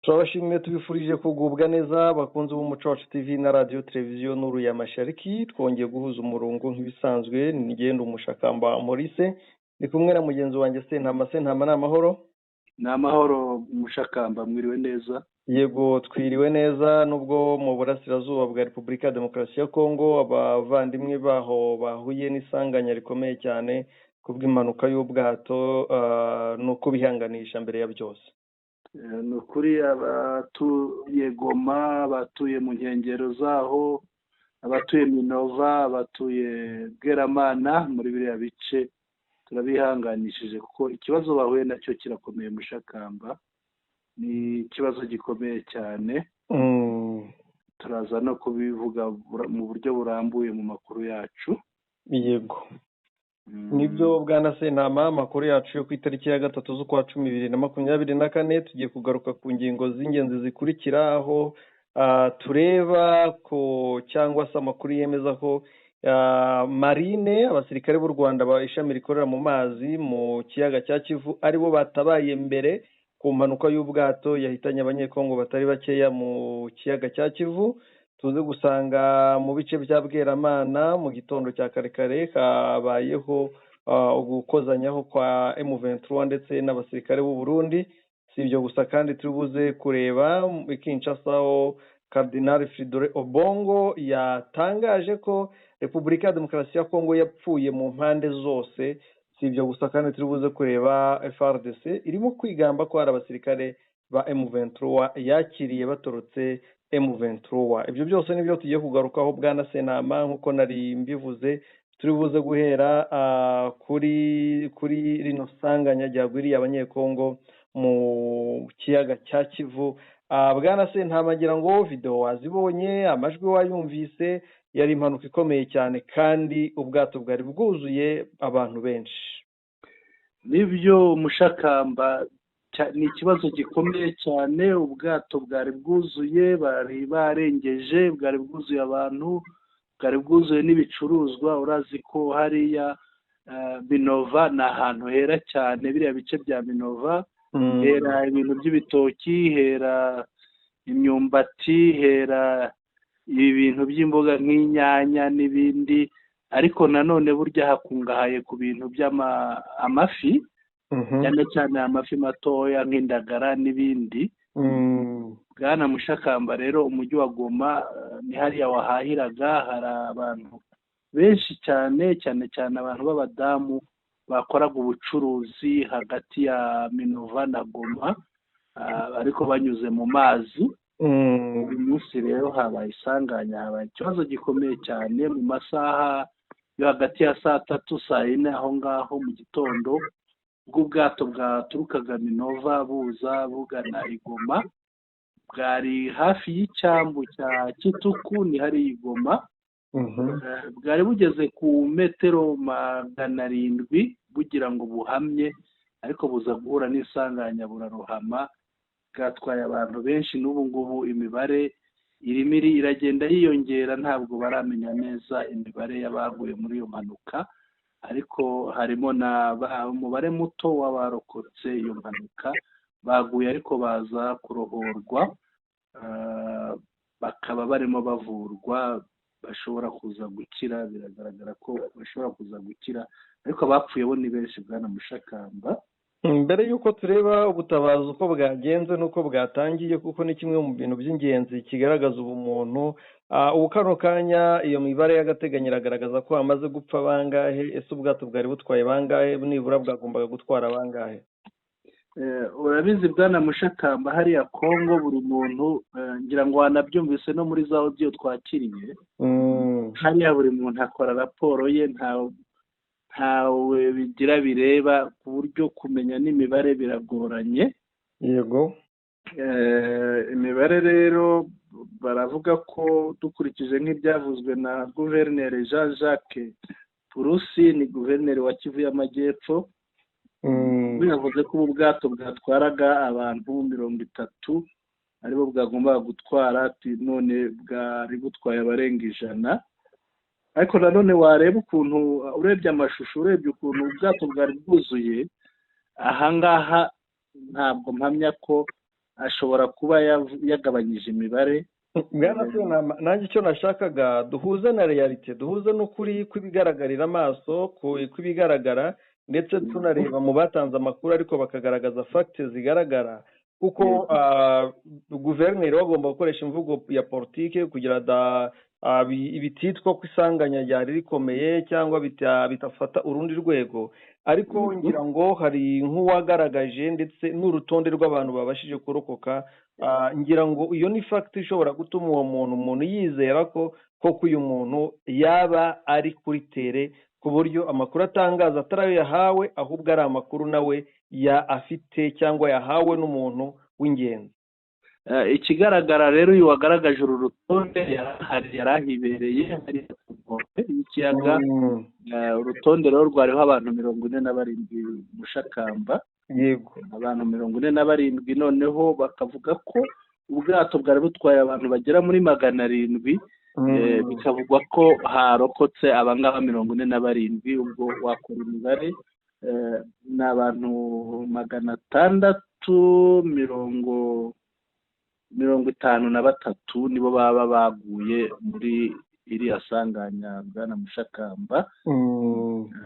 turabashimiye tubifurije kugubwa neza bakunze b'umuco wacu TV na radio televiziyo Nuru ya Mashariki. Twongeye guhuza umurongo nk'ibisanzwe, nigenda umushakamba Maurice ndi kumwe na mugenzi wanjye Sentama n'amahoro. N'amahoro umushakamba, mwiriwe neza? Yego twiriwe neza, nubwo mu burasirazuba bwa Repubulika ya Demokarasi ya Kongo abavandimwe baho bahuye n'isanganya rikomeye cyane kubw'impanuka y'ubwato, nuko bihanganisha mbere ya byose. Ni ukuri abatuye Goma, abatuye mu nkengero zaho, abatuye Minova, abatuye Bweramana, muri biriya bice turabihanganishije kuko ikibazo bahuye nacyo kirakomeye mushakamba, ni ikibazo gikomeye cyane. Turaza no kubivuga mu buryo burambuye mu makuru yacu. Yego nibyo bwana Sentama, amakuru yacu yo ku itariki ya 3 z'ukwa 2024 tugiye kugaruka ku ngingo z'ingenzi zikurikira, aho tureba ko cyangwa se amakuru yemeza ko marine, abasirikare b'u Rwanda ba ishami rikorera mu mazi mu kiyaga cya Kivu aribo batabaye mbere ku mpanuka y'ubwato yahitanye abanyekongo batari bakeya mu kiyaga cya Kivu. Tuze gusanga mu bice bya Bweramana mu gitondo cya karekare habayeho gukozanyaho kwa M23 ndetse n'abasirikare b'u Burundi. Si ibyo gusa kandi turibuze kureba Kinshasa aho Cardinal Fridolin Obongo yatangaje ko Repubulika ya Demokarasi ya Kongo yapfuye mu mpande zose. Si ibyo gusa kandi turibuze kureba FARDC irimo kwigamba ko hari abasirikare ba M23 yakiriye batorotse M23. Ibyo byose nibyo tugiye kugarukaho bwana Sentama, nkuko nari mbivuze. Turibuze guhera kuri rino sanganya ryagwiriye abanyekongo mu kiyaga cya Kivu. Bwana Sentama, ngira ngo video wazibonye, amajwi wayumvise, yari impanuka ikomeye cyane kandi ubwato bwari bwuzuye abantu benshi. Nibyo mushakamba, ni ikibazo gikomeye cyane. Ubwato bwari bwuzuye, bari barengeje, bwari bwuzuye abantu, bwari bwuzuye n'ibicuruzwa. Urazi ko hariya Minova ni ahantu hera cyane, biriya bice bya Minova hera ibintu by'ibitoki, hera imyumbati, hera ibintu by'imboga nk'inyanya n'ibindi, ariko nanone burya hakungahaye ku bintu by'amafi, cyane cyane amafi matoya nk'indagara n'ibindi. Bwana mushakamba rero, umujyi wa Goma ni hariya wahahiraga, hari abantu benshi cyane cyane abantu b'abadamu bakoraga ubucuruzi hagati ya Minova na Goma, ariko banyuze mu mazi. Uyu munsi rero habaye isanganya, habaye ikibazo gikomeye cyane mu masaha yo hagati ya saa 3 saa 4 aho ngaho mu gitondo, bw'ubwato bwaturukaga Minova buza bugana Igoma, bwari hafi y'icyambu cya Kituku, ni hari Igoma. Bwari bugeze ku metero 700 bugira ngo buhamye, ariko buza guhura n'isanganya burarohama. Bwatwaye abantu benshi, n'ubu ngubu imibare iragenda yiyongera, ntabwo baramenya neza imibare y'abaguye muri iyo mpanuka, ariko harimo umubare muto w'abarokotse iyo mpanuka baguye ariko baza kurohorwa, bakaba barimo bavurwa, bashobora kuza gukira. Biragaragara ko bashobora kuza gukira, ariko abapfuye bo ni benshi bwana mushakamba. Mbere y'uko tureba ubutabazi uko bwagenze n'uko bwatangiye, kuko ni kimwe mu bintu by'ingenzi kigaragaza ubumuntu, ubu kano kanya iyo mibare y'agateganyo iragaragaza ko hamaze gupfa bangahe? Ese ubwato bwari butwaye bangahe? Nibura bwagombaga gutwara bangahe? Urabizi bwana mushakamba, hariya Kongo buri muntu, ngira ngo wanabyumvise no muri za audio twakiriye, hariya buri muntu akora raporo ye, ntawe bigira bireba, ku buryo kumenya n'imibare biragoranye. Yego. Imibare rero baravuga ko dukurikije nk'ibyavuzwe na Guverineri Jean Jacques Purusi, ni guverineri wa Kivu y'Amajyepfo, yavuze ko ubu bwato bwatwaraga abantu 30 aribo bwagombaga gutwara, none bwari butwaye abarenga 100. Ariko nanone wareba ukuntu, urebye amashusho, urebye ukuntu ubwato bwari bwuzuye, ahangaha ntabwo mpamya ko ashobora kuba yagabanyije imibare. nanjye icyo nashakaga duhuze na realite, duhuze n'ukuri kw'ibigaragarira amaso, kw'ibigaragara, ndetse tunareba mu batanze amakuru ariko bakagaragaza fagiti zigaragara, kuko guverineri bagomba gukoresha imvugo ya politiki kugira bititwa ko isanganya ryari rikomeye cyangwa bitafata urundi rwego, ariko ngira ngo hari nk'uwagaragaje ndetse n'urutonde rw'abantu babashije kurokoka. Ngira ngo iyo ni fagiti ishobora gutuma uwo umuntu yizera ko koko uyu muntu yaba ari kuri tere, ku buryo amakuru atangaza atari ayo yahawe, ahubwo ari amakuru nawe afite cyangwa yahawe n'umuntu w'ingenzi. Ikigaragara rero uyu wagaragaje uru rutonde yari ahibereye y'ikiyaga. Urutonde rero rwariho abantu 47 Mushakamba. Yego, abantu 47, noneho bakavuga ko ubwato bwari butwaye abantu bagera muri 700, bikavugwa ko harokotse abangaba 47. Ubwo wakora imibare ni abantu 653 nibo baba baguye muri iriya sanganya bwana Mushakamba.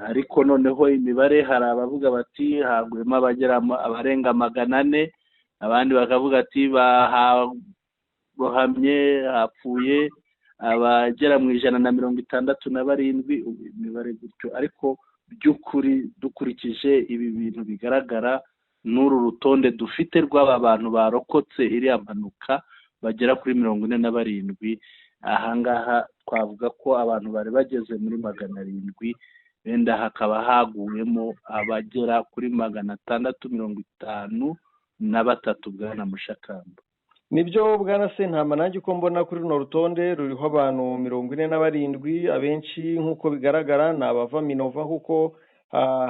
Ariko noneho imibare hari abavuga bati haguyemo abarenga 400, abandi bakavuga ati barohamye, hapfuye abagera mu 167, imibare gutyo. Ariko by'ukuri dukurikije ibi bintu bigaragara n'uru rutonde dufite rw'aba bantu barokotse iriya mpanuka bagera kuri 47, ahangaha twavuga ko abantu bari bageze muri 700, wenda hakaba haguyemo abagera kuri 653 bwana Mushakamba. Nibyo bwana Sentama, nanjye uko mbona kuri runo rutonde ruriho abantu 47, abenshi nk'uko bigaragara ni abava Minova, kuko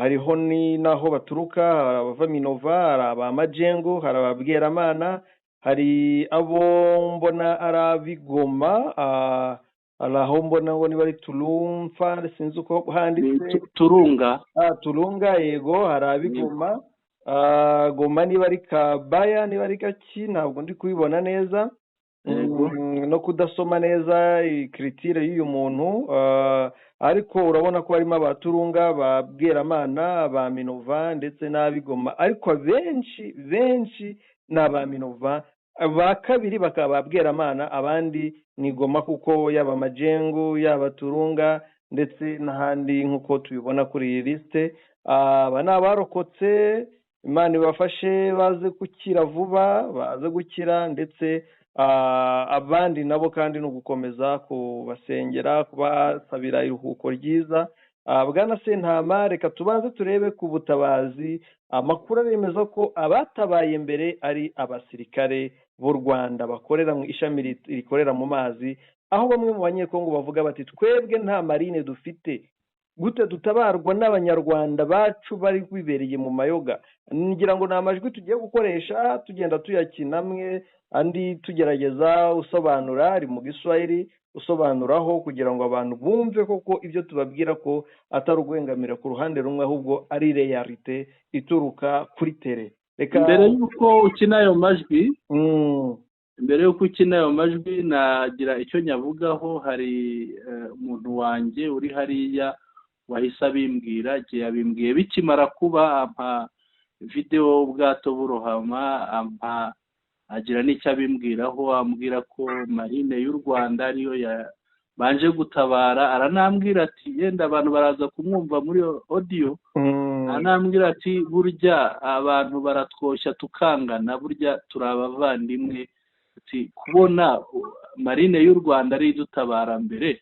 hariho ni naho baturuka, hari abava Minova, hari abamajengo, hari ababweramana, hari abo mbona ari abigoma, hari aho mbona ngo niba ari Turumfa, sinzi uko handitse, Turunga, yego, hari abigoma, Goma niba ari Kabaya, niba ari Gaki, ntabwo ndi kubibona neza, no kudasoma neza ikritire y'uyu muntu, ariko urabona ko harimo abaturunga, babweramana, ba Minova ndetse n'abigoma, ariko benshi ni aba Minova, ba kabiri bakaba babweramana, abandi ni Goma, kuko yaba amajengo, yaba Turunga ndetse n'ahandi nk'uko tubibona kuri iyi lisite. Aba ni abarokotse, Imana ibafashe baze gukira vuba, baze gukira, ndetse abandi nabo kandi ni ugukomeza kubasengera, kubasabira iruhuko ryiza. Bwana Sentama, reka tubanze turebe ku butabazi. Amakuru aremeza ko abatabaye mbere ari abasirikare b'u Rwanda bakorera mu ishami rikorera mu mazi, aho bamwe mu banyekongo bavuga bati twebwe nta marine dufite, gute dutabarwa n'abanyarwanda bacu bari bibereye mu mayoga. Ngira ngo ni amajwi tugiye gukoresha tugenda tuyakinamwe, andi tugerageza usobanura, ari mu Giswahili usobanuraho, kugira ngo abantu bumve koko ibyo tubabwira ko atari uguhengamira ku ruhande rumwe, ahubwo ari realite ituruka kuri tere. Mbere y'uko ukina ayo majwi, nagira icyo nyavugaho. Hari umuntu wanjye uri hariya wahise abimbwira, igihe yabimbwiye bikimara kuba, ampa video ubwato burohama, agira n'icyo abimbwiraho, ambwira ko marine y'u Rwanda ariyo banje gutabara. Aranambwira ati yenda abantu baraza kumwumva muri audio, aranambwira ati burya abantu baratwoshya tukangana, burya turi abavandimwe, ati kubona marine y'u Rwanda ari idutabara mbere.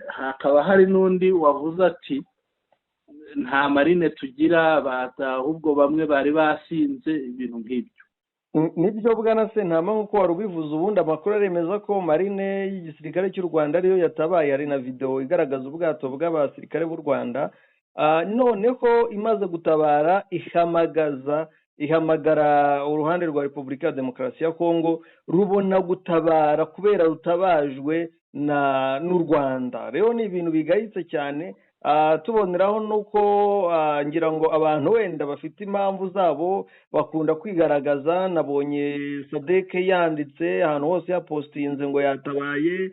Hakaba hari n'undi wavuze ati nta marine tugira, ahubwo bamwe bari basinze, ibintu nk'ibyo. Nibyo bwana Sentama, nk'uko wari ubivuze, ubundi amakuru aremeza ko marine y'igisirikare cy'u Rwanda ariyo yatabaye. Hari na video igaragaza ubwato bw'abasirikare b'u Rwanda, noneho imaze gutabara ihamagara uruhande rwa Repubulika ya Demokarasi ya Kongo, rubona gutabara kubera rutabajwe n'u Rwanda. Rero ni ibintu bigayitse cyane, tuboneraho nuko ngira ngo abantu wenda bafite impamvu zabo bakunda kwigaragaza. nabonye Sadeke yanditse ahantu hose yapostinze ngo yatabaye,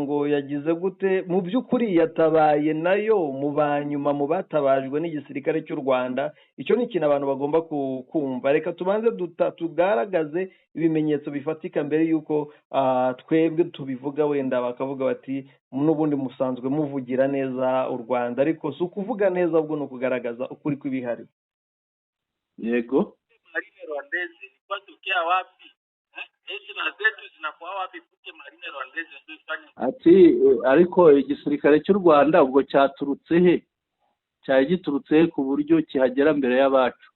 ngo yagize gute. mu by'ukuri yatabaye nayo mu banyuma mu batabajwe n'igisirikare cy'u Rwanda. icyo ni ikintu abantu bagomba kumva. reka tubanze tugaragaze ibimenyetso bifatika mbere y'uko twebwe tubivuga, wenda bakavuga bati n'ubundi musanzwe muvugira neza u Rwanda, ariko si ukuvuga neza ahubwo ni ukugaragaza ukuri kw'ibihari. yego Marine Rwandese kwatokea wapi? Esi na zetu zinakuwa wapi kuke Marine Rwandese ndio ifanye? ati ariko igisirikare cy'u Rwanda ubwo cyaturutse he? cyari giturutse he ku buryo kihagera mbere y'abacu?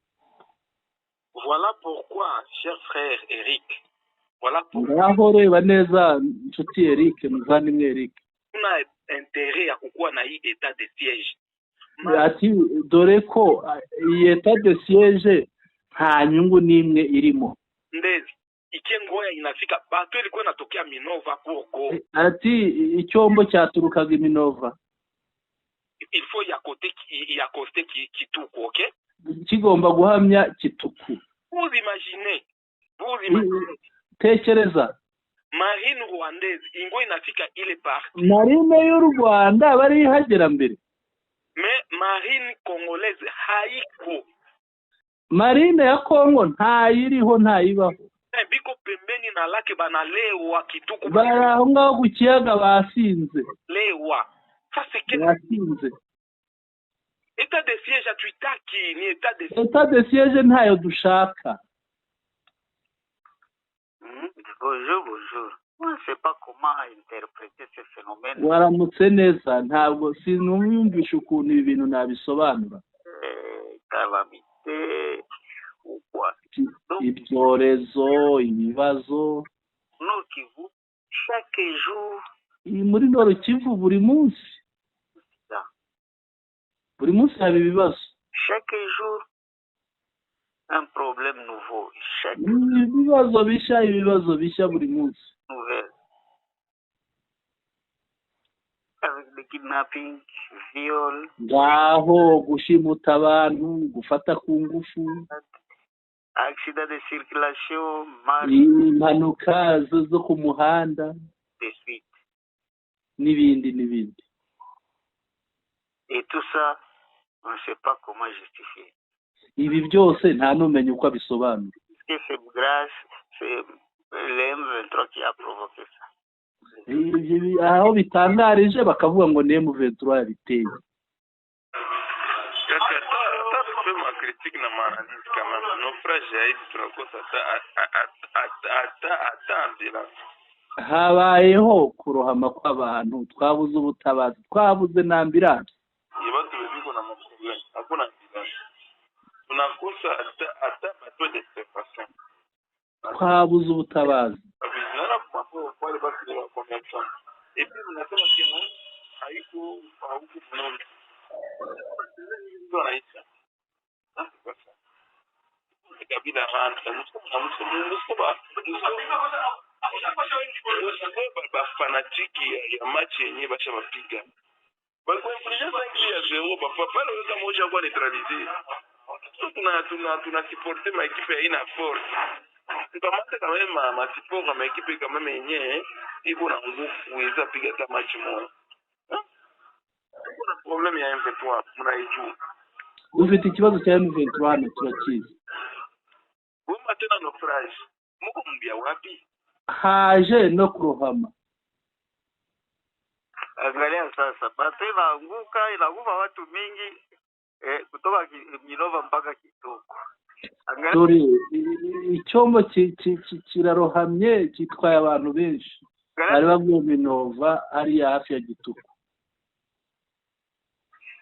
Voilà pourquoi, cher frère Eric, voilà pourquoi ngaho reba neza inshuti Eric, muvandimwe Eric, tuna intérêt ya kukuwa na hii état de siège. ati dore ko iyi état de siège nta nyungu n'imwe irimo. Ndezi ikiye ngoya inafika bato ilikuwa inatokea Minova Kongo. ati icyombo cyaturukaga i Minova, Il faut yakoste Kituku, OK? kigomba guhamya Kituku. Vous imaginez tekereza Marine Rwandaise ingo inafika ile parti. Marine y'u Rwanda bari hagera mbere, Mais Marine Congolaise haiko. Marine ya Kongo ntayiriho, ntayibaho. Biko pembeni na lake banalewa Kituku bari aho ngaho ku kiyaga basinze, lewa. Ça c'est quel basinze. état de siège atuitaki ni état de état de siège ntayo dushaka. Bonjour. On ne sait pas comment interpréter ce phénomène. waramutse neza, ntabwo sinumvisha ukuntu ibi bintu nabisobanura. Calamité ou quoi. ibyorezo, ibibazo Nord Kivu, chaque jour, muri Nord Kivu buri munsi haba ibibazo. chaque jour, un problème nouveau. Chaque ibibazo bishya buri munsi. nouvelle. Avec le kidnapping, viol, ngaho gushimuta abantu, gufata ku ngufu, accident de circulation, mal impanuka zo ku muhanda de suite. n'ibindi. Et tout ça, on ne sait pas comment justifier. ibi byose nta n'umenya uko abisobanura. Est-ce que c'est grâce, c'est l'M23 qui a provoqué ça? aho bitangarije bakavuga ngo ni M23 yabiteye. Ma critique na maanalyse quand même naufrage yaidi tunakosa hata ambulance. habayeho kurohama kw'abantu, twabuze ubutabazi, twabuze na ambulance. Watu weziko na maproblème, hakuna ambulance. Tunakosa hata bateau de separation. Twabuze ubutabazi. Nana kwa wale basi wa convention. Et puis mnasema tena haiko mnono. Ndio naisha. Kabila hanta ba fanatiki ya match yenye basha bapiga balikuwa inflige 5-0 papa leo kama moja kwa neutraliser. So tuna supporter ma équipe ya ina force tukamata kama ma support ma équipe kama yenyewe iko na nguvu kuweza piga hata match moja. Kuna problem ya M23 mnaijua. Ufite ikibazo cya M23 turakizi. Wema tena naufrage. Muko mbia wapi? Haje no kurohama. Angalia sasa, basi inaanguka watu mingi kutoka Minova mpaka Kituku. Angalia icyombo kirarohamye kitwaye abantu benshi. Bari bavuye Minova ari hafi ya Kituku.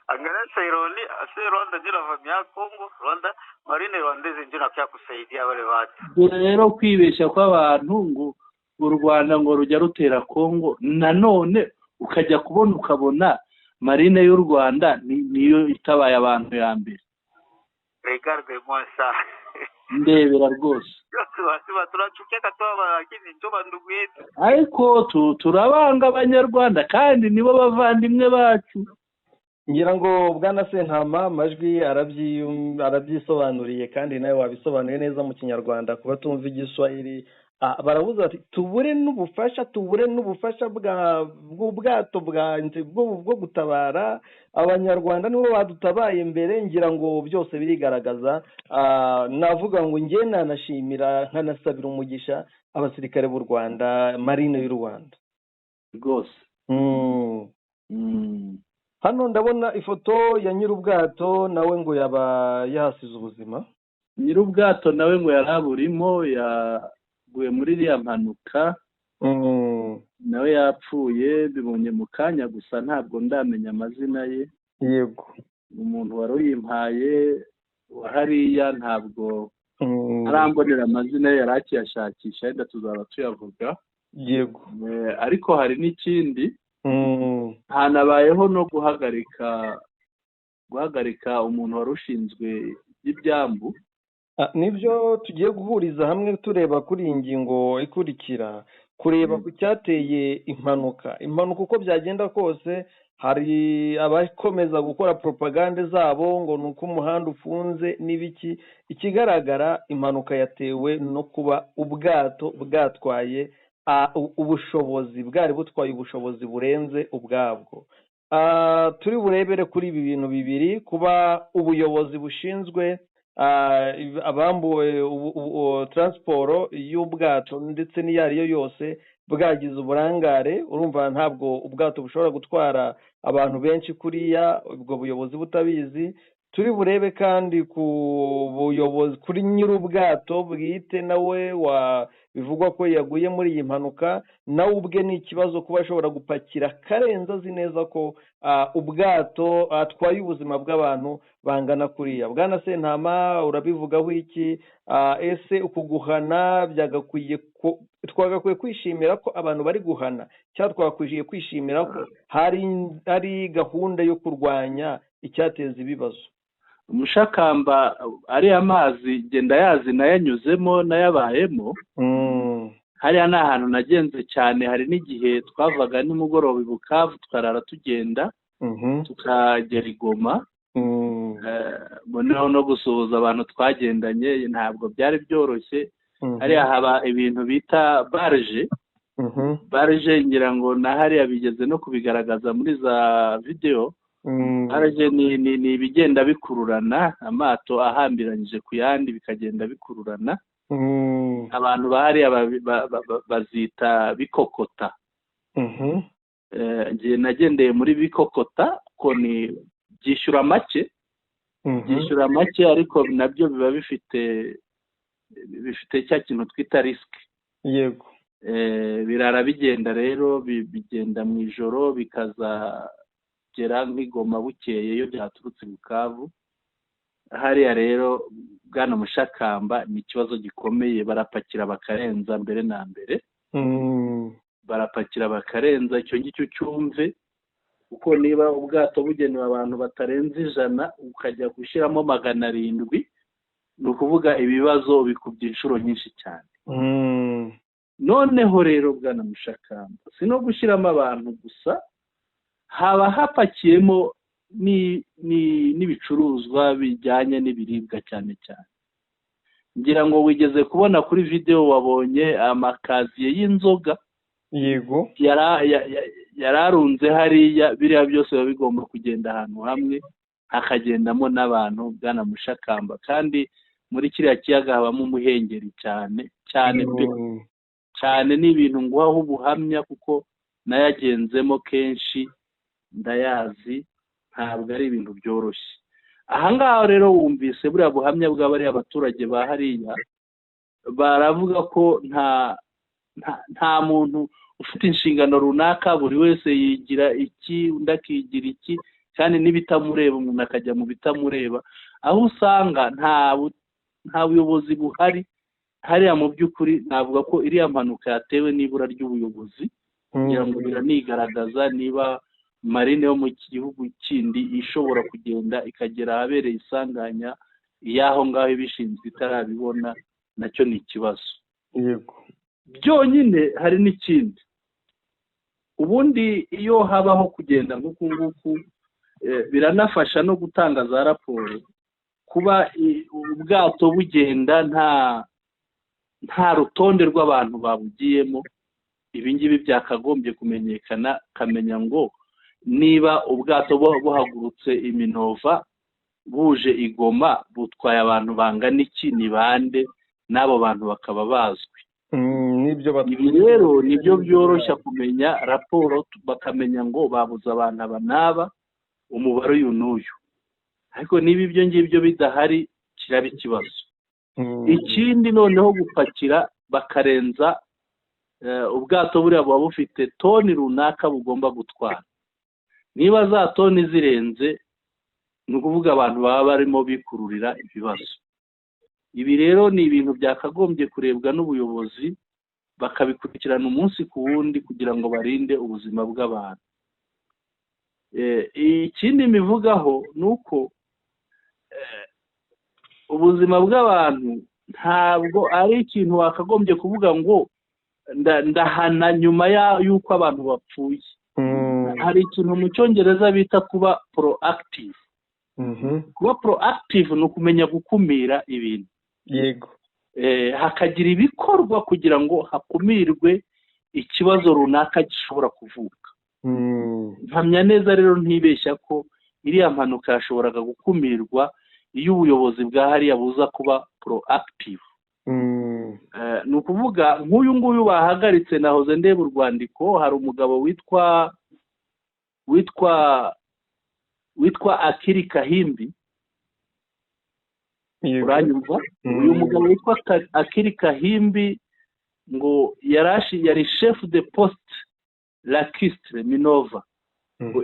Angalia Rwanda ndio vamia Kongo, Rwanda Marine Rwandaise ndio napia kusaidia wale watu. Rero kwibeshya kw'abantu ngo u Rwanda ngo rujya rutera Kongo, nanone ukajya kubona ukabona Marine y'u Rwanda niyo itabaye abantu ya mbere. Regarde-moi ça. Ndebera rwose. Turachukia katoba lakini ndoba ndugu yetu. Ariko turabanga abanyarwanda kandi nibo bavandimwe bacu. ngira ngo bwana Sentama amajwi arabyisobanuriye kandi nawe wabisobanuye neza mu kinyarwanda kuba tumva igiswahili. Baravuze bati tubure n'ubufasha bw'ubwato bwo gutabara abanyarwanda nibo badutabaye mbere, ngira ngo byose birigaragaza. Navuga ngo njye nanashimira nkanasabira umugisha abasirikare b'u Rwanda, marine y'u Rwanda rwose. Hano ndabona ifoto ya nyir'ubwato nawe ngo yaba yahasize ubuzima. Nyir'ubwato nawe ngo yaraburimo, yaguye muri iriya mpanuka, nawe yapfuye bibonye mu kanya gusa, ntabwo ndamenya amazina ye. Yego, umuntu wari uyimpaye wa hariya ntabwo arambonera amazina ye, yari akiyashakisha, wenda tuzaba tuyavuga. Yego, ariko hari n'ikindi, hanabayeho no guhagarika umuntu wari ushinzwe ibyambu. nibyo tugiye guhuriza hamwe tureba kuri iyi ngingo ikurikira, kureba ku cyateye impanuka uko byagenda kose. Hari abakomeza gukora propagande zabo ngo ni uko umuhanda ufunze n'ibiki. Ikigaragara impanuka yatewe no kuba ubwato bwatwaye bwari butwaye ubushobozi burenze ubwabwo. Turi burebere kuri ibi bintu bibiri, kuba ubuyobozi bushinzwe abambuwe transport y'ubwato ndetse n'iyo ari yo yose bwagize uburangare. Urumva ntabwo ubwato bushobora gutwara abantu benshi kuriya, ubwo buyobozi butabizi. Turi burebe kandi ku buyobozi kuri nyir'ubwato bwite, nawe bivugwa ko yaguye muri iyi mpanuka. nawe ubwe ni ikibazo kuba ashobora gupakira karenze azi neza ko ubwato atwaye ubuzima bw'abantu bangana kuriya. Bwana Sentama urabivugaho iki? Ese uku guhana twagakwiye kwishimira ko abantu bari guhana, cyangwa twakwiye kwishimira ko hari gahunda yo kurwanya icyateza ibibazo? Umushakamba ariya mazi genda yazi nayanyuzemo nayabayemo. Hariya ni ahantu nagenze cyane. Hari n'igihe twavaga nimugoroba i Bukavu tukarara tugenda tukagera i Goma, noneho no gusuhuza abantu twagendanye ntabwo byari byoroshye. Hariya haba ibintu bita barge, ngira ngo na hariya bigeze no kubigaragaza muri za video. Barge ni ibigenda bikururana, amato ahambiranyije ku yandi bikagenda bikururana. Abantu bahariya bazita bikokota. Nagendeye muri bikokota, ko ni byishyura make, ariko nabyo biba bifite cya kintu twita risike. Yego, birara bigenda rero, bigenda mu ijoro bikazagera nk'Igoma bukeye iyo byaturutse Bukavu. Hariya rero bwana Mushakamba ni ikibazo gikomeye. Barapakira bakarenza mbere na mbere, barapakira bakarenza. Icyo ngicyo cyumve, kuko niba ubwato bugenewe abantu batarenze 100 ukajya gushyiramo 700, ni ukuvuga ibibazo bikubye inshuro nyinshi cyane. Noneho rero bwana Mushakamba, si no gushyiramo abantu gusa, haba hapakiyemo n'ibicuruzwa bijyanye n'ibiribwa cyane cyane. Ngira ngo wigeze kubona kuri video, wabonye amakaziye y'inzoga. Yego, yararunze hariya. Biriya byose biba bigomba kugenda ahantu hamwe, hakagendamo n'abantu bwana Mushakamba. kandi muri kiriya kiyaga habamo umuhengeri cyane cyane cyane. Ni ibintu nguhaho ubuhamya kuko nayagenzemo kenshi, ndayazi. Ntabwo ari ibintu byoroshye. Ahangaha rero wumvise buriya buhamya bw'abariya abaturage ba hariya, baravuga ko nta muntu ufite inshingano runaka. Buri wese yigira iki, undi akigira iki, kandi n'ibitamureba umuntu akajya mu bitamureba. Aho usanga nta buyobozi buhari hariya. Mu by'ukuri navuga ko iriya mpanuka yatewe n'ibura ry'ubuyobozi, kugira ngo biranigaragaza. Niba marine yo mu gihugu kindi ishobora kugenda ikagera ahabereye isanganya y'aho ngaho ibishinzwe itarabibona, nacyo ni ikibazo. Yego, byonyine. Hari n'ikindi, ubundi iyo habaho kugenda nk'uku nguku, biranafasha no gutanga za raporo kuba ubwato bugenda nta rutonde rw'abantu babugiyemo. Ibi ngibi byakagombye kumenyekana, kamenya ngo niba ubwato buhagurutse i Minova buje i Goma butwaye abantu bangana iki, ni bande, n'abo bantu bakaba bazwi. Ibi rero nibyo byoroshya kumenya raporo, bakamenya ngo babuze abantu aba n'aba, umubare uyu n'uyu. Ariko niba ibyo ngibyo bidahari kiraba ikibazo. Ikindi noneho gupakira bakarenza ubwato buriya buba bufite toni runaka bugomba gutwara. Niba za toni zirenze, ni ukuvuga abantu baba barimo bikururira ibibazo. Ibi rero ni ibintu byakagombye kurebwa n'ubuyobozi, bakabikurikirana umunsi ku wundi kugira ngo barinde ubuzima bw'abantu. Ikindi mivugaho ni uko ubuzima bw'abantu ntabwo ari ikintu wakagombye kuvuga ngo ndahana nyuma y'uko abantu bapfuye. Hari ikintu mu cyongereza bita kuba proactive. Kuba proactive ni ukumenya gukumira ibintu. Yego. Hakagira ibikorwa kugira ngo hakumirwe ikibazo runaka gishobora kuvuka. Mpamya neza rero ntibeshya ko iriya mpanuka yashoboraga gukumirwa iyo ubuyobozi bwa hariya buza kuba proactive. Ni ukuvuga nk'uyu nguyu bahagaritse, nahoze ndeba urwandiko, hari umugabo witwa Akili Kahimbi. Uranyumva? Uyu mugabo witwa Akili Kahimbi ngo yari chef de poste lacustre Minova.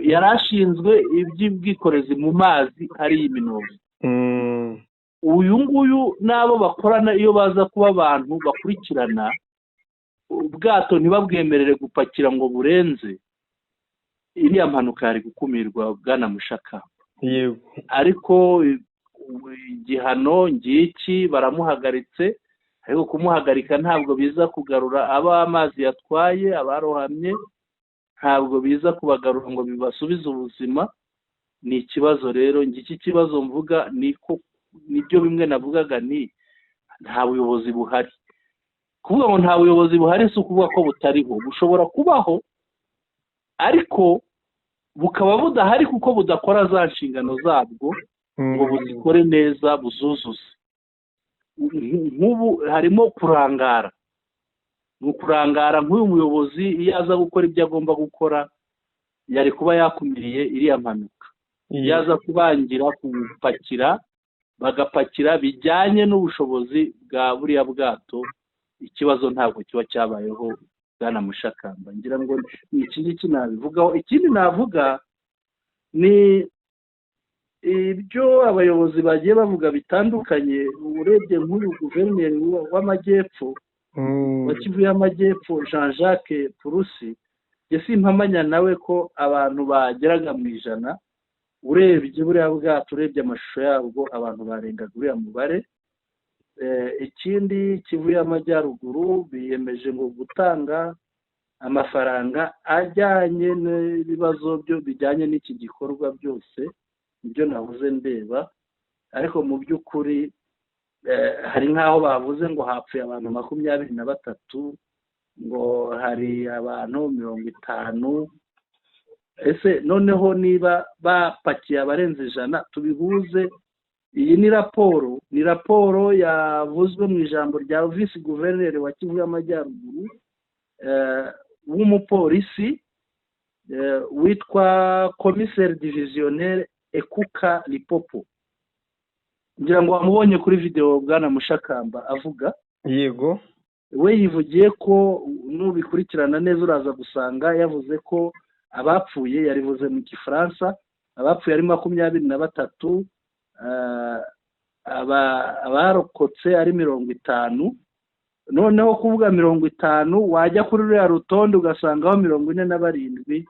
Yarashinzwe iby'ubwikorezi mu mazi hari Minova. Uyu nguyu n'abo bakorana iyo baza kuba abantu bakurikirana ubwato ntibabwemerere gupakira ngo burenze, iriya mpanuka yari gukumirwa Bwana Mushaka. Yego. Ariko igihano ngiki baramuhagaritse, ariko kumuhagarika ntabwo biza kugarura amazi yatwaye, abarohamye ntabwo biza kubagarura ngo bibasubize ubuzima. Ni ikibazo rero, ngiki kibazo mvuga nibyo bimwe navugaga, ni nta buyobozi buhari. Kuvuga ngo nta buyobozi buhari si ukuvuga ko butariho, bushobora kubaho ariko bukaba budahari kuko budakora za nshingano zabwo ngo buzikore neza, buzuzuze. Nk'ubu harimo kurangara. Ni ukurangara nk'uyu muyobozi iyo aza gukora ibyo agomba gukora yari kuba yakumiriye iriya mpanuka. Iyo aza kubangira kupakira, bagapakira bijyanye n'ubushobozi bwa buriya bwato, ikibazo ntabwo kiba cyabayeho Bwana Mushakamba. Ngira ngo ni iki ngiki nabivugaho. Ikindi navuga ni ibyo abayobozi bagiye bavuga bitandukanye. Urebye nk'uyu guverineri w'amajyepfo wa Kivu y'Amajyepfo Jean Jacques Purusi, simpamanya nawe ko abantu bageraga mu 100. Urebye buriya bwato, urebye amashusho yabwo, abantu barengaga uriya mubare. Ikindi Kivu y'Amajyaruguru biyemeje ngo gutanga amafaranga ajyanye n'ibibazo byo bijyanye n'iki gikorwa byose, ibyo navuze ndeba. Ariko mu by'ukuri hari nk'aho bavuze ngo hapfuye abantu 23, ngo hari abantu 50. Ese noneho niba bapakiye abarenze 100 tubihuze, iyi ni raporo yavuzwe mu ijambo rya vice guverineri wa Kivu y'Amajyaruguru w'umupolisi witwa commissaire divisionnaire Ekuka Lipopo. Ngira ngo wamubonye kuri video Bwana Mushakamba avuga. Yego. We yivugiye ko nubikurikirana neza uraza gusanga yavuze ko abapfuye, yarivuze mu Gifaransa, abapfuye ari 23, abarokotse ari 50. Noneho kuvuga 50, wajya kuri ruriya rutonde ugasangaho 47,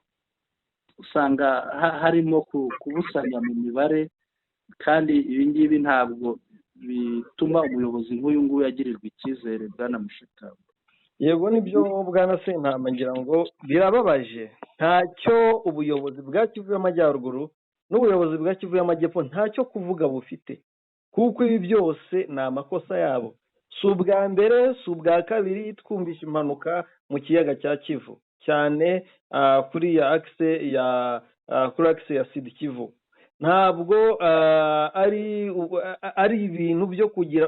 usanga harimo kubusanya mu mibare, kandi ibi ngibi ntabwo bituma umuyobozi nk'uyu nguyu yagirirwa icyizere Bwana Mushakamba. Yego nibyo Bwana Sentama, ngira ngo birababaje. Ntacyo ubuyobozi bwa Kivu y'Amajyaruguru n'ubuyobozi bwa Kivu y'Amajyepfo ntacyo kuvuga bufite, kuko ibi byose ni amakosa yabo. Si ubwa mbere, si ubwa kabiri twumvisha impanuka mu kiyaga cya Kivu, cyane kuri ya akise ya Sud Kivu. Ntabwo ari ibintu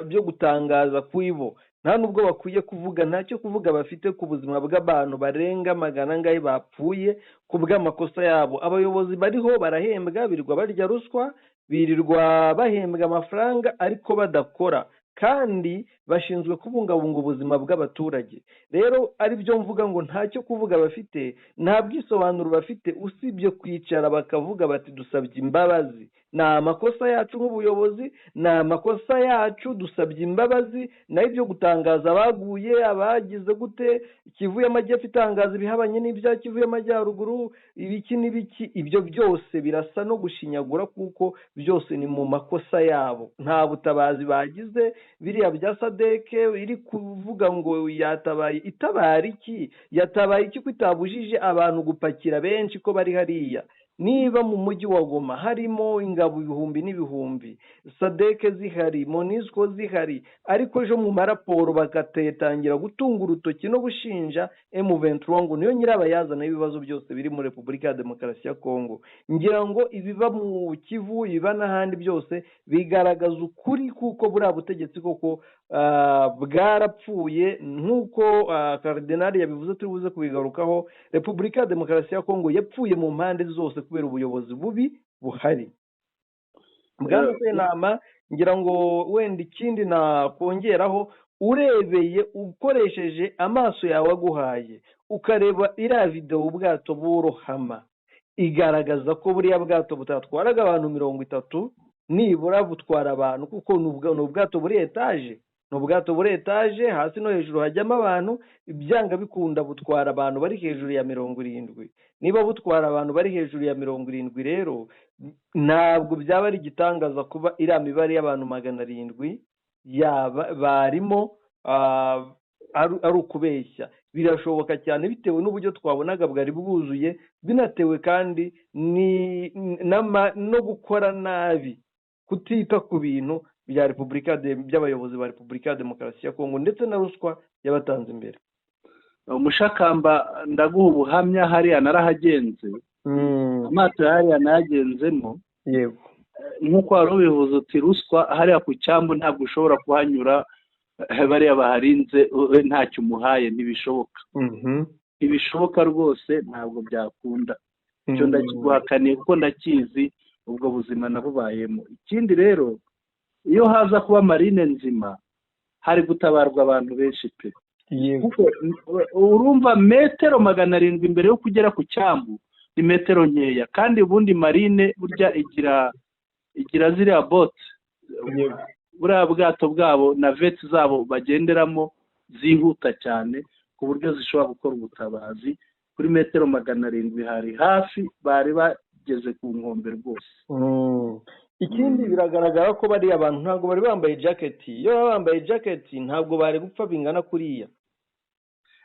byo gutangaza kuri bo, nta nubwo bakwiye kuvuga, ntacyo kuvuga bafite ku buzima bw'abantu barenga magana angahe bapfuye ku bw'amakosa yabo. Abayobozi bariho barahembwa, birirwa barya ruswa, birirwa bahembwa amafaranga ariko badakora, kandi bashinzwe kubungabunga ubuzima bw'abaturage. Rero ari byo mvuga ngo ntacyo kuvuga bafite, nta bwisobanuro bafite usibye kwicara bakavuga bati dusabye imbabazi, ni amakosa yacu nk'ubuyobozi, ni amakosa yacu, dusabye imbabazi. Naho ibyo gutangaza abaguye, abagize gute, Kivu y'Amajyepfo itangaza ibihabanye n'ibya Kivu y'Amajyaruguru, ibiki n'ibiki, ibyo byose birasa no gushinyagura, kuko byose ni mu makosa yabo. Nta butabazi bagize, biriya bya Sadeke iri kuvuga ngo yatabaye, itabara iki? Yatabaye iki ko itabujije abantu gupakira benshi ko bari hariya? Niba mu mujyi wa Goma harimo ingabo ibihumbi n'ibihumbi, Sadeke zihari, Monisco zihari, ariko ejo mu maraporo bagatangira gutunga urutoki no gushinja M23 ngo niyo nyirabayazana y'ibibazo byose biri muri Repubulika ya Demokarasi ya Kongo. Ngira ngo ibiba mu Kivu, ibiba n'ahandi byose bigaragaza ukuri, kuko buriya butegetsi koko bwarapfuye, nk'uko Karidinali yabivuze, turi buze kubigarukaho. Repubulika ya Demokarasi ya Kongo yapfuye mu mpande zose kubera ubuyobozi bubi buhari. Bwana Senama, ngira ngo wenda ikindi nakongeraho, urebeye ukoresheje amaso yawe aguhaye ukareba iriya videwo, ubwato burohama, igaragaza ko buriya bwato butatwaraga abantu 30, nibura butwara abantu, kuko ni ubwato buri etaje, ni ubwato buri etaje, hasi no hejuru hajyamo abantu, ibyanga bikunda butwara abantu bari hejuru ya 70. Niba butwara abantu bari hejuru ya 70 rero ntabwo byaba ari igitangaza kuba iriya mibare y'abantu 700 barimo ari ukubeshya. Birashoboka cyane bitewe n'uburyo twabonaga bwari bwuzuye, binatewe kandi no gukora nabi, kutita ku bintu bya by'abayobozi ba Repubulika ya Demokarasi ya Kongo, ndetse na ruswa yabatanze imbere. Umushakamba, ndaguha ubuhamya, hariya narahagenze, amato hariya nayagenzemo. Yego, nk'uko wari ubivuze uti ruswa hariya ku cyambu ntabwo ushobora kuhanyura, bariya baharinze ntacyo umuhaye, ntibishoboka. Ntibishoboka rwose, ntabwo byakunda. Icyo ndakiguhakaniye kuko ndakizi, ubwo buzima nabubayemo. Ikindi rero, iyo haza kuba marine nzima, hari gutabarwa abantu benshi pe. Kuko urumva metero 700 mbere yo kugera ku cyambu ni metero nkeya, kandi ubundi marine burya igira ziriya bote, buriya bwato bwabo na veti zabo bagenderamo zihuta cyane, ku buryo zishobora gukora ubutabazi kuri metero 700 hari hafi, bari bageze ku nkombe rwose. Ikindi biragaragara ko bari abantu ntabwo bari bambaye jacket. Iyo baba bambaye jacket ntabwo bari gupfa bingana kuriya.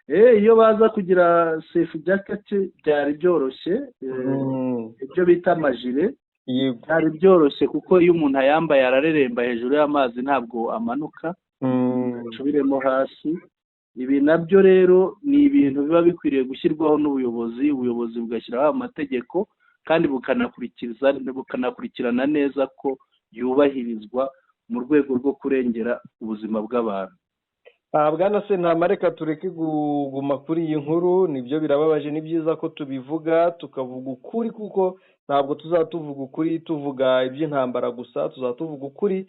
Iyo baza kugira safe jacket byari byoroshye, ibyo bita amajire byari byoroshye, kuko iyo umuntu ayambaye arareremba hejuru y'amazi, ntabwo amanuka acubiremo hasi. Ibi nabyo rero ni ibintu biba bikwiriye gushyirwaho n'ubuyobozi, ubuyobozi bugashyiraho amategeko kandi bukanakurikirana neza ko yubahirizwa mu rwego rwo kurengera ubuzima bw'abantu. Bwana Senama, reka tureke kuguma kuri iyi nkuru, nibyo birababaje. Ni byiza ko tubivuga, tukavuga ukuri, kuko ntabwo tuzatuvuga ukuri tuvuga iby'intambara gusa, tuzatuvuga ukuri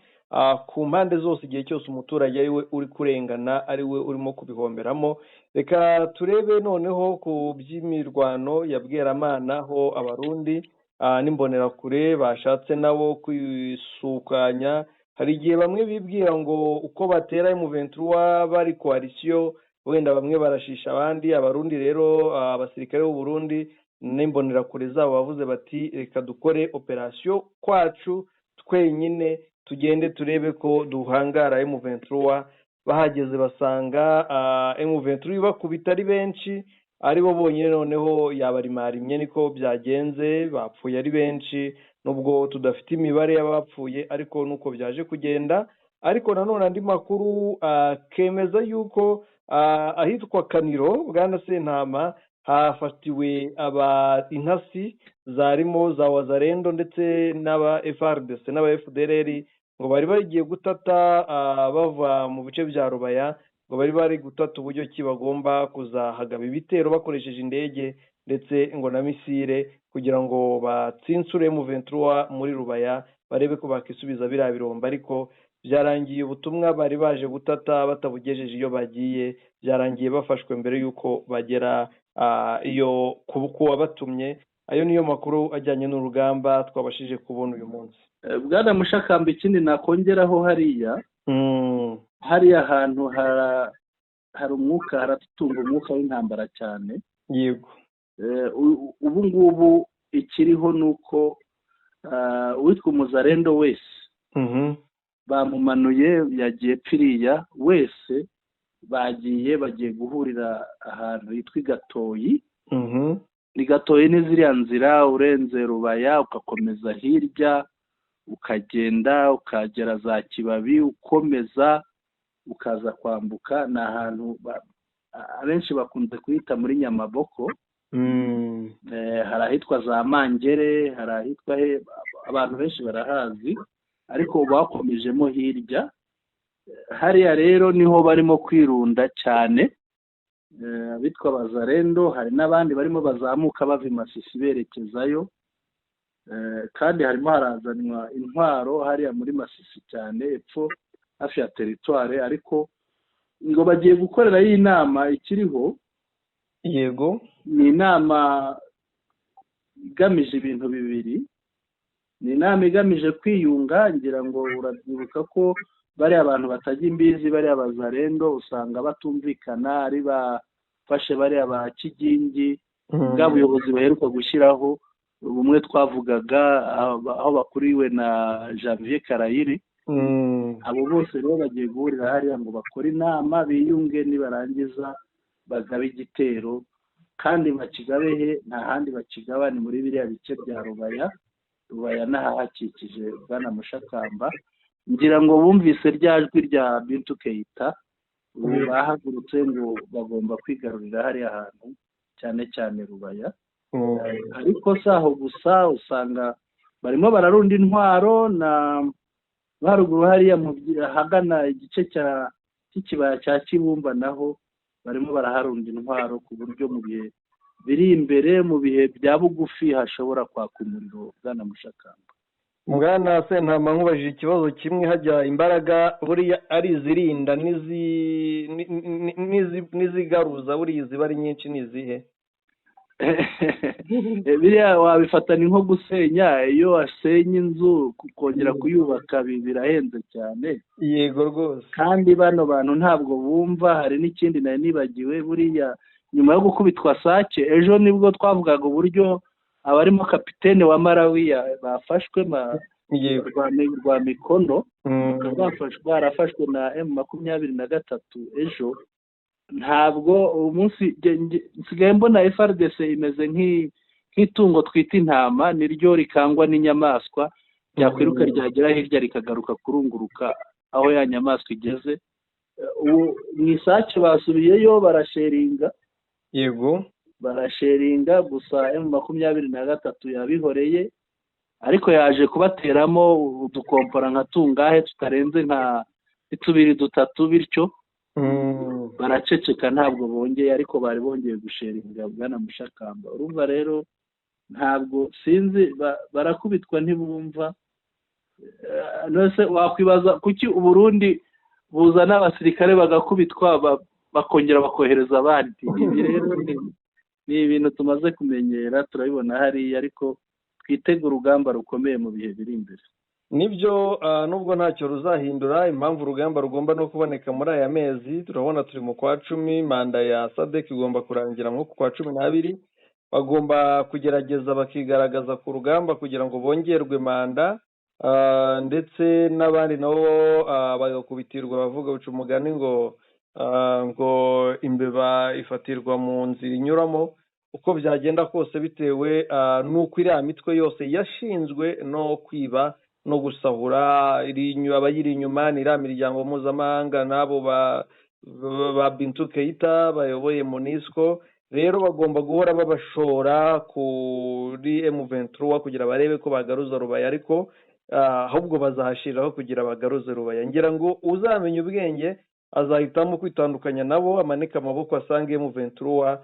ku mpande zose, igihe cyose umuturage ari we uri kurengana, ari we urimo kubihomberamo. Reka turebe noneho ku by'imirwano ya Bweramana, aho abarundi n'imbonerakure bashatse nabo kwisukanya. Hari igihe bamwe bibwira ngo uko batera M23 bari coalition, wenda bamwe barashisha abandi. Abarundi rero, abasirikare b'u Burundi n'imbonerakure zabo bavuze bati reka dukore operation kwacu twenyine, tugende turebe ko duhangara M23. Bahageze basanga M23 bakubita ari benshi, ari bo bonyine, noneho yabarimarimye, niko byagenze, bapfuye ari benshi. nubwo tudafite imibare y'abapfuye ariko nuko byaje kugenda. Ariko nanone andi makuru akemeza yuko ahitwa Kaniro Bwana Sentama hafatiwe intasi zarimo za Wazalendo ndetse n'aba FARDC n'aba FDLR ngo bari bagiye gutata bava mu bice bya Rubaya, ngo bari bari gutata uburyo ki bagomba kuzahagaba ibitero bakoresheje indege ndetse ngo na misile kugira ngo batsinsure M23 muri Rubaya barebe ko bakisubiza biriya biromba. Ariko byarangiye ubutumwa bari baje gutata batabugejeje iyo bagiye, byarangiye bafashwe mbere y'uko bagera iyo kuba batumye. Ayo niyo makuru ajyanye n'urugamba twabashije kubona uyu munsi. Bwana Mushakamba, ikindi nakongeraho hariya hantu hari umwuka, haratutunga umwuka w'intambara cyane. Yego. Ubu ngubu ikiriho ni uko uwitwa Umuzalendo wese bamumanuye, yagiye piriya wese, bagiye guhurira ahantu hitwa i Gatoyi. Ni Gatoyi ni ziriya nzira urenze Rubaya ugakomeza hirya ukagenda ukagera za Kibabi ukomeza ukaza kwambuka. Ni ahantu abenshi bakunze kuhita muri Nyamaboko. Hari ahitwa za Mangere, hari ahitwa abantu benshi barahazi, ariko bakomejemo hirya. Hariya rero niho barimo kwirunda cyane bitwa Bazalendo. Hari n'abandi barimo bazamuka bava i Masisi berekezayo, kandi harimo harazanwa intwaro hariya muri Masisi cyane epfo hafi ya teritware. Ariko ngo bagiye gukorera iyi nama ikiriho. Yego. Ni inama igamije ibintu bibiri. Ni inama igamije kwiyunga. Ngira ngo urabyibuka ko bariya abantu batajya imbizi, bariya Bazalendo usanga batumvikana, ari bafashe bariya ba Kigingi bwa buyobozi baheruka gushyiraho bumwe twavugaga aho bakuriwe na Janvier Karayiri. Abo bose rero bagiye guhurira hariya ngo bakore inama biyunge, nibarangiza bagabe igitero. Kandi bakigabehe nta handi bakigaba, ni muri biriya bice bya Rubaya n'ahahakikije. Bwana Mushakamba, ngira ngo bumvise rya jwi rya Bintu Keita, ubu bahagurutse ngo bagomba kwigarurira hariya hantu cyane cyane Rubaya. Ariko si aho gusa, usanga barimo bararunda intwaro na haruguru hariya hagana igice cy'ikibaya cya Kibumba, naho barimo baraharunda intwaro ku buryo mu bihe biri imbere, mu bihe bya bugufi, hashobora kwaka umuriro. Bwana Mushakamba. Bwana Sentama, nkubajije ikibazo kimwe, hajya imbaraga buriya ari izirinda n'izigaruza, buriya iziba ari nyinshi ni izihe? Biriya wabifatana nko gusenya. Iyo wasenya inzu kongera kuyubaka birahenze cyane. Yego rwose. Kandi bano bantu ntabwo bumva. Hari n'ikindi nari nibagiwe, buriya nyuma yo gukubitwa Sake ejo nibwo twavugaga uburyo abarimo kapitene wa Malawi bafashwe rwa Mikono, barafashwe na M23 ejo. Ntabwo umunsi nsigaye mbona FARDC imeze nk'itungo twita intama, niryo rikangwa n'inyamaswa, ryakwiruka ryagera hirya rikagaruka kurunguruka aho ya nyamaswa igeze. Mu Isake basubiyeyo barasheringa. Yego. Barasheringa, gusa M23 yabihoreye, ariko yaje kubateramo udukompora nka tungahe tutarenze nka 2-3 bityo. Baraceceka ntabwo bongeye, ariko bari bongeye gusheringa. Bwana Mushakamba, urumva rero ntabwo sinzi, barakubitwa ntibumva. Nose wakwibaza kuki Uburundi buzana abasirikare bagakubitwa bakongera bakohereza abandi. Ibi rero ni ibintu tumaze kumenyera, turabibona hariya, ariko twitega urugamba rukomeye mu bihe biri imbere. Nibyo, nubwo ntacyo ruzahindura, impamvu urugamba rugomba no kuboneka muri aya mezi. Turabona turi mu kwa 10, manda ya SADC igomba kurangira nko ku kwa 12. Bagomba kugerageza bakigaragaza ku rugamba kugira ngo bongerwe manda, ndetse n'abandi nabo bagakubitirwa. Bavuga uca umugani ngo imbeba ifatirwa mu nzira inyuramo. uko byagenda kose bitewe n'uko iriya mitwe yose yashinzwe no kwiba no gusahura abayiri inyuma ni iriya miryango mpuzamahanga n'abo ba Bintou Keita bayoboye MONUSCO. Rero bagomba guhora babashora kuri M23 kugira barebe ko bagaruza Rubaya, ariko ahubwo bazahashiriraho kugira bagaruze Rubaya. Ngira ngo uzamenya ubwenge azahitamo kwitandukanya nabo, amanike amaboko asange M23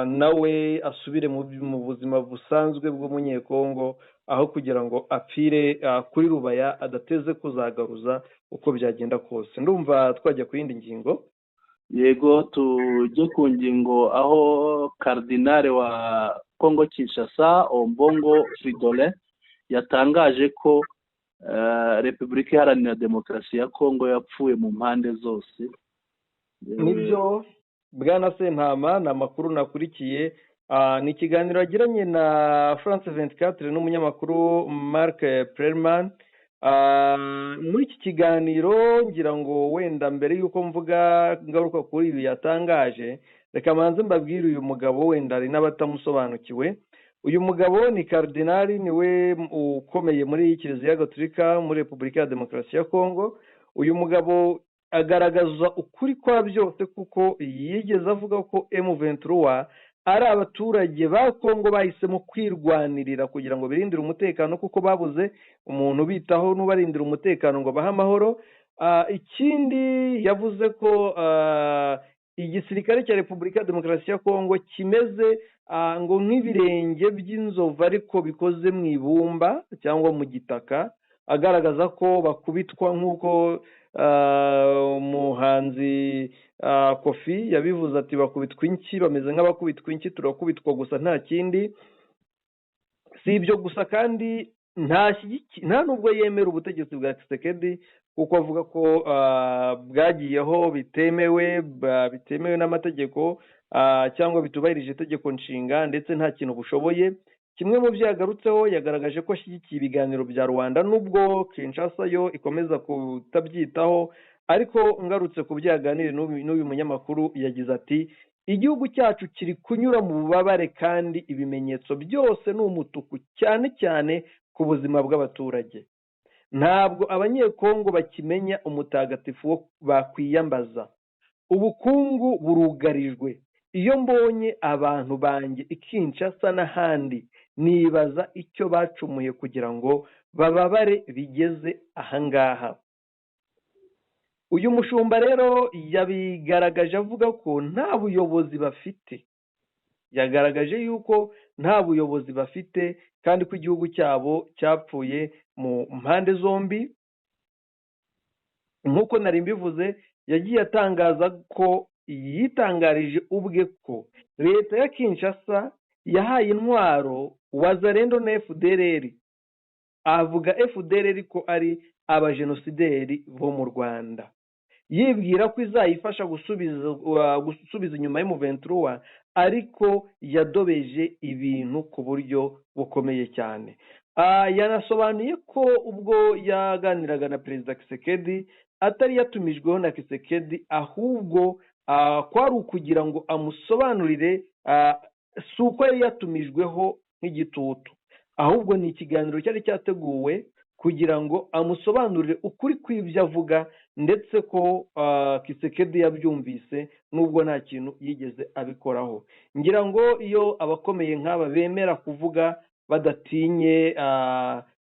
nawe asubire mu buzima busanzwe bw'umunyekongo, aho kugira ngo apfire kuri Rubaya adateze kuzagaruza uko byagenda kose. Ndumva twajya ku yindi ngingo. Yego, tujye ku ngingo aho Kardinale wa Kongo Kinshasa Ombongo Fridolin yatangaje ko Repubulika Iharanira Demokarasi ya Kongo yapfuye mu mpande zose. Nibyo Bwana Sentama, ni amakuru nakurikiye. Ni ikiganiro yagiranye na France 24 n'umunyamakuru Marc Perelman. Muri iki kiganiro ngira ngo wenda mbere y'uko mvuga ngaruka kuri ibi yatangaje, reka manze mbabwire uyu mugabo wenda ari n'abatamusobanukiwe. Uyu mugabo ni Kardinali, niwe ukomeye muri Kiliziya Gatolika muri Repubulika ya Demokarasi ya Kongo. Uyu mugabo agaragaza ukuri kwa byose kuko yigeze avuga ko M23 ari abaturage ba Kongo bahisemo kwirwanirira kugira ngo birindire umutekano kuko babuze umuntu bitaho n'ubarindira umutekano ngo bahe amahoro. Ikindi yavuze ko igisirikare cya Repubulika ya Demokarasi ya Kongo kimeze ngo nk'ibirenge by'inzovu ariko bikoze mu ibumba cyangwa mu gitaka, agaragaza ko bakubitwa nk'uko umuhanzi Kofi yabivuze ati bakubitwa inki, bameze nk'abakubitwa inki, turakubitwa gusa nta kindi. Si ibyo gusa kandi nta nubwo yemera ubutegetsi bwa Tshisekedi kuko avuga ko bwagiyeho bitemewe n'amategeko cyangwa bitubahirije itegeko nshinga, ndetse nta kintu bushoboye. Kimwe mu byo yagarutseho, yagaragaje ko ashyigikiye ibiganiro bya Rwanda nubwo Kinshasa yo ikomeza kutabyitaho, ariko ngarutse ku byo yaganiriye n'uyu munyamakuru yagize ati igihugu cyacu kiri kunyura mu bubabare kandi ibimenyetso byose ni umutuku, cyane cyane ku buzima bw'abaturage. Ntabwo abanyekongo bakimenya umutagatifu wo bakwiyambaza. Ubukungu burugarijwe. Iyo mbonye abantu banjye Kinshasa n'ahandi nibaza icyo bacumuye kugira ngo bababare bigeze ahangaha. Uyu mushumba rero yabigaragaje avuga ko nta buyobozi bafite. Yagaragaje yuko nta buyobozi bafite kandi ko igihugu cyabo cyapfuye mu mpande zombi. Nk'uko nari mbivuze, yagiye atangaza ko yitangarije ubwe ko leta ya Kinshasa yahaye intwaro Wazalendo na FDLR. Avuga FDLR ko ari abajenosideri bo mu Rwanda, yibwira ko izayifasha gusubiza inyuma y'M23, ariko yadobeje ibintu ku buryo bukomeye cyane. Yanasobanuye ko ubwo yaganiraga na Perezida Tshisekedi atari yatumijweho na Tshisekedi, ahubwo kwari ukugira ngo amusobanurire, si uko yari yatumijweho nk'igitutu, ahubwo ni ikiganiro cyari cyateguwe kugira ngo amusobanurire ukuri kw'ibyo avuga, ndetse ko Tshisekedi yabyumvise nubwo nta kintu yigeze abikoraho. Ngira ngo iyo abakomeye nk'aba bemera kuvuga badatinye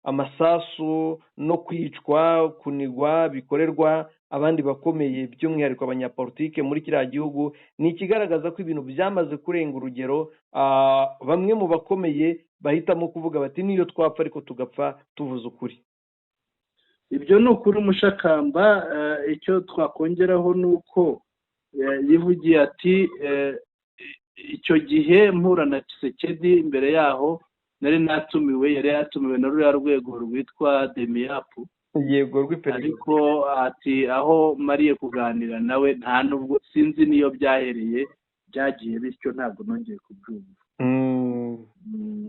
amasasu no kwicwa, kunigwa bikorerwa abandi bakomeye, by'umwihariko abanyapolitike muri kiriya gihugu, ni ikigaragaza ko ibintu byamaze kurenga urugero. Bamwe mu bakomeye bahitamo kuvuga bati niyo twapfa ariko tugapfa tuvuze ukuri. Ibyo ni ukuri umushakamba. Icyo twakongeraho ni uko yivugiye ati icyo gihe mpura na Tshisekedi, imbere yaho yari yatumiwe na ruriya rwego rwitwa Demiapu, yego rw'iperereza, ariko ati aho mariye kuganira nawe nta nubwo sinzi niyo byahereye, byagiye bityo ntabwo nongeye kubyumva.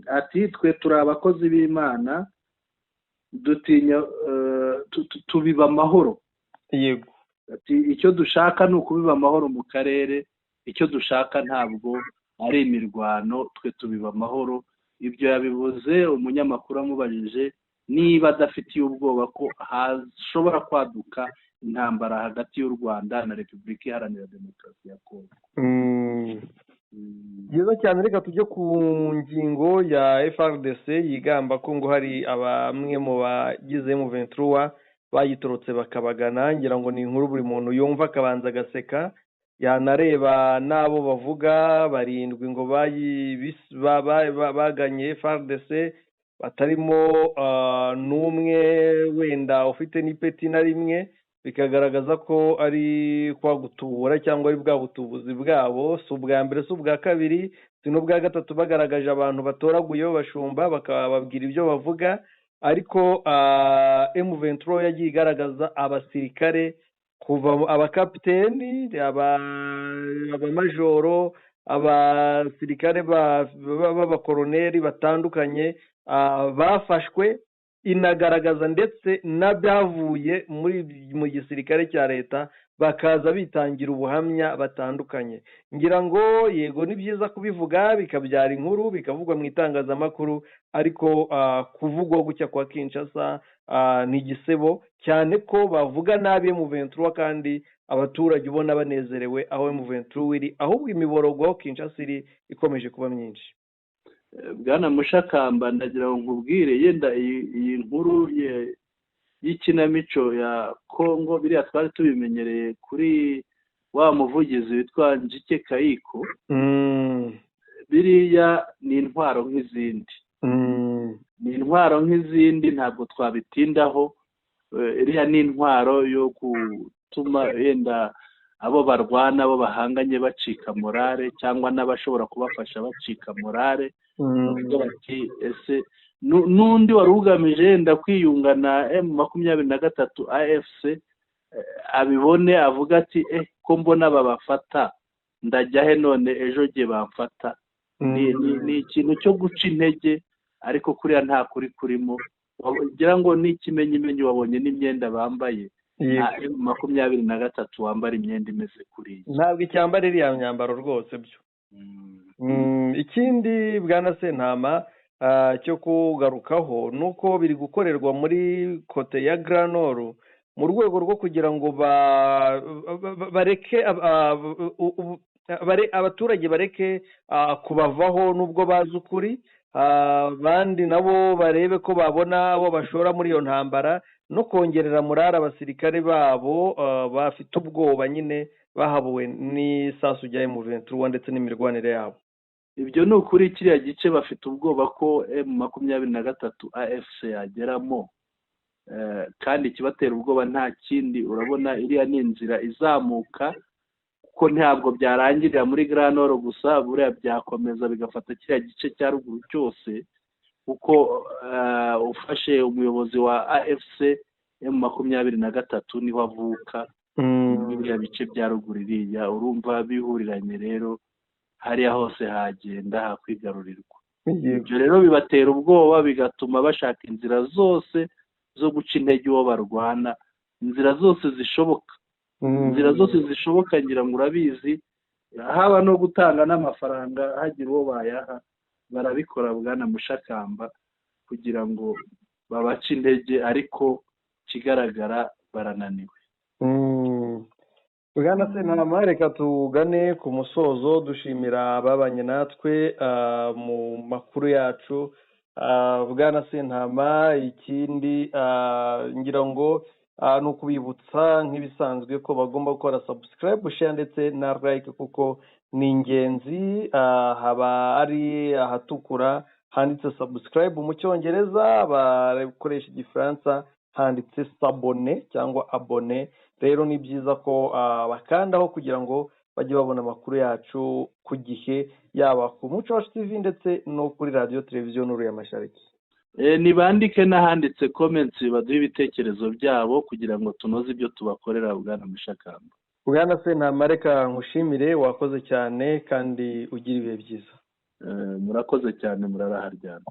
Ati twe turi abakozi b'Imana, dutinya tubiba amahoro. Yego. Ati icyo dushaka ni ukubiba amahoro mu karere, icyo dushaka ntabwo ari imirwano twe tubiba amahoro. Ibyo yabivuze umunyamakuru amubajije niba adafitiye ubwoba ko hashobora kwaduka intambara hagati y'u Rwanda na Repubulika Iharanira Demokarasi ya Kongo. byiza cyane, reka tujye ku ngingo ya FRDC yigamba ko ngo hari bamwe mu bagize M23 bayitorotse bakabagana. Ngira ngo ni inkuru buri muntu yumva akabanza agaseka, yanareba n'abo bavuga barindwi ngo baganye FRDC batarimo n'umwe wenda ufite n'ipeti na rimwe, bikagaragaza ko ari kwa gutubura cyangwa ari bwa butubuzi bwabo. Si ubwa mbere, si ubwa kabiri, si n'ubwa gatatu bagaragaje abantu batoraguye bashumba bakababwira ibyo bavuga. Ariko M23 yagiye igaragaza abasirikare kuva abakapiteni, abamajoro, abasirikare b'abakoroneri batandukanye bafashwe, inagaragaza ndetse n'abyavuye mu gisirikare cya leta bakaza bitangira ubuhamya batandukanye. Ngira ngo yego ni byiza kubivuga bikabyara inkuru bikavugwa mu itangazamakuru, ariko kuvugwa gucya kwa Kinshasa ni igisebo cyane ko bavuga nabi M23 kandi abaturage ubona banezerewe aho M23 iri, ahubwo imiborogo aho Kinshasa iri ikomeje kuba myinshi. Bwana Mushakamba, ndagira ngo nkubwire yenda iyi nkuru y'ikinamico ya Kongo biriya twari tubimenyereye kuri wa muvugizi witwa Njike Kayiko. Biriya ni intwaro nk'izindi, ni intwaro nk'izindi, ntabwo twabitindaho. Iriya ni intwaro yo gutuma yenda abo barwana, abo bahanganye bacika morale, cyangwa n'abashobora kubafasha bacika morale. Bavuga bati ese n'undi wari ugamije yenda kwiyunga na M23 AFC abibone avuga ati ko mbona babafata ndajya he none ejo gihe bamfata. Ni ikintu cyo guca intege, ariko kuriya nta kuri kurimo. Wagira ngo ni ikimenyimenyi, wabonye n'imyenda bambaye M23 wambara imyenda imeze kuriya, ntabwo icyambara iriya myambaro rwose byo. Ikindi Bwana Sentama cyo kugarukaho nuko biri gukorerwa muri kote ya Grand Nord mu rwego rwo kugira ngo bareke abaturage bareke kubavaho nubwo bazi ukuri, abandi nabo barebe ko babona abo bashora muri iyo ntambara, no kongerera morale abasirikare babo bafite ubwoba nyine bahabuwe n'isasu rya M23 ndetse n'imirwanire yabo. Ibyo ni ukuri, kiriya gice bafite ubwoba ko M23 AFC yageramo, kandi ikibatera ubwoba nta kindi, urabona iriya ni inzira izamuka, ko ntabwo byarangirira muri Grand Nord gusa, buriya byakomeza bigafata kiriya gice cya ruguru cyose, kuko ufashe umuyobozi wa AFC M23 niho avuka, biriya bice bya ruguru iriya, urumva bihuriranye rero hariya hose hagenda hakwigarurirwa. Ibyo rero bibatera ubwoba, bigatuma bashaka inzira zose zo guca intege uwo barwana, inzira zose zishoboka, inzira zose zishoboka. Ngira ngo urabizi, haba no gutanga n'amafaranga hagira uwo bayaha, barabikora Bwana Mushakamba, kugira ngo babace intege, ariko kigaragara barananiwe. Bwana Sentama, reka tugane ku musozo dushimira ababanye natwe mu makuru yacu. Bwana Sentama, ikindi ngira ngo ni ukubibutsa nk'ibisanzwe ko bagomba gukora subscribe, share ndetse na like, kuko ni ingenzi. Haba ari ahatukura handitse subscribe mu cyongereza, bakoresha igifaransa handitse s'abonner cyangwa abone. Rero ni byiza ko bakandaho kugira ngo bajye babona amakuru yacu ku gihe, yaba ku Muco Wacu TV ndetse no kuri radio televiziyo Nuru ya Mashariki. Nibandike n'ahanditse comments, baduhe ibitekerezo byabo kugira ngo tunoze ibyo tubakorera. Bwana Mushakamba, Bwana Sentama, reka nkushimire, wakoze cyane kandi ugira ibihe byiza. Murakoze cyane, muraraharyana.